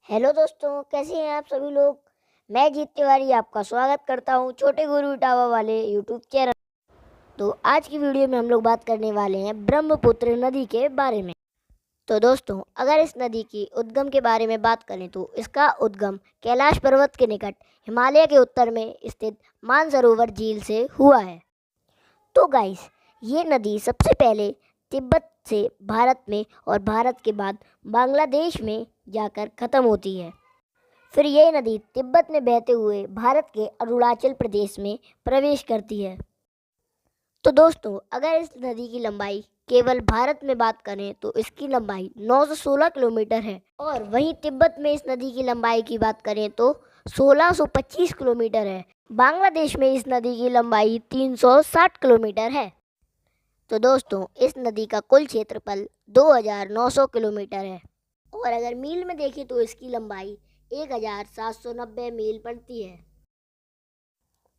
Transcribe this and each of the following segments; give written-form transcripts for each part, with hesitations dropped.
Hello दोस्तों, कैसे हैं आप सभी लोग। मैं जीत तिवारी आपका स्वागत करता हूं छोटे गुरु इटावा वाले यूट्यूब चैनल। तो आज की वीडियो में हम लोग बात करने वाले हैं ब्रह्मपुत्र नदी के बारे में। तो दोस्तों, अगर इस नदी की उद्गम के बारे में बात करें तो इसका उद्गम कैलाश पर्वत के निकट हिमालय के उत्तर में स्थित मानसरोवर झील से हुआ है। तो गाइस, ये नदी सबसे पहले तिब्बत से भारत में और भारत के बाद बांग्लादेश में जाकर ख़त्म होती है। फिर यह नदी तिब्बत में बहते हुए भारत के अरुणाचल प्रदेश में प्रवेश करती है। तो दोस्तों, अगर इस नदी की लंबाई केवल भारत में बात करें तो इसकी लंबाई 916 किलोमीटर है, और वहीं तिब्बत में इस नदी की लंबाई की बात करें तो 1625 किलोमीटर है। बांग्लादेश में इस नदी की लंबाई 360 किलोमीटर है। तो दोस्तों, इस नदी का कुल क्षेत्रफल 2900 किलोमीटर है, और अगर मील में देखें तो इसकी लंबाई 1790 मील पड़ती है।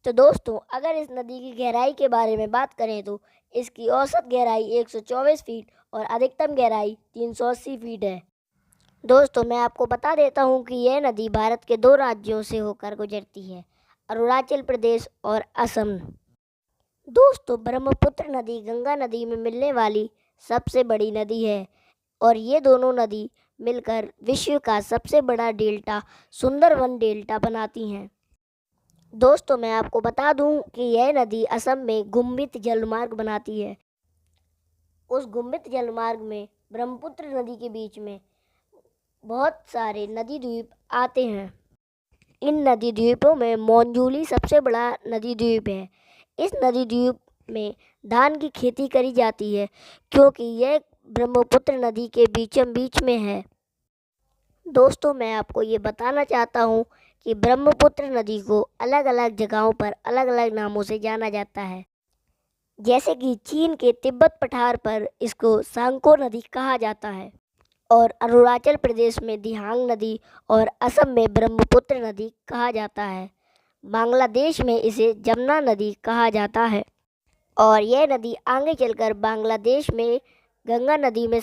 तो दोस्तों, अगर इस नदी की गहराई के बारे में बात करें तो इसकी औसत गहराई 124 फीट और अधिकतम गहराई 380 फीट है। दोस्तों, मैं आपको बता देता हूं कि यह नदी भारत के 2 राज्यों से होकर गुजरती है, अरुणाचल प्रदेश और असम। दोस्तों, ब्रह्मपुत्र नदी गंगा नदी में मिलने वाली सबसे बड़ी नदी है, और ये दोनों नदी मिलकर विश्व का सबसे बड़ा डेल्टा सुंदरवन डेल्टा बनाती हैं। दोस्तों, मैं आपको बता दूं कि यह नदी असम में गुम्बित जलमार्ग बनाती है। उस गुम्बित जलमार्ग में ब्रह्मपुत्र नदी के बीच में बहुत सारे नदी द्वीप आते हैं। इन नदी द्वीपों में मौंजूली सबसे बड़ा नदी द्वीप है। इस नदी द्वीप में धान की खेती करी जाती है, क्योंकि यह ब्रह्मपुत्र नदी के बीचों बीच में है। दोस्तों, मैं आपको ये बताना चाहता हूँ कि ब्रह्मपुत्र नदी को अलग अलग जगहों पर अलग अलग नामों से जाना जाता है। जैसे कि चीन के तिब्बत पठार पर इसको सांको नदी कहा जाता है, और अरुणाचल प्रदेश में दिहांग नदी, और असम में ब्रह्मपुत्र नदी कहा जाता है। बांग्लादेश में इसे जमुना नदी कहा जाता है, और यह नदी आगे चलकर बांग्लादेश में गंगा नदी में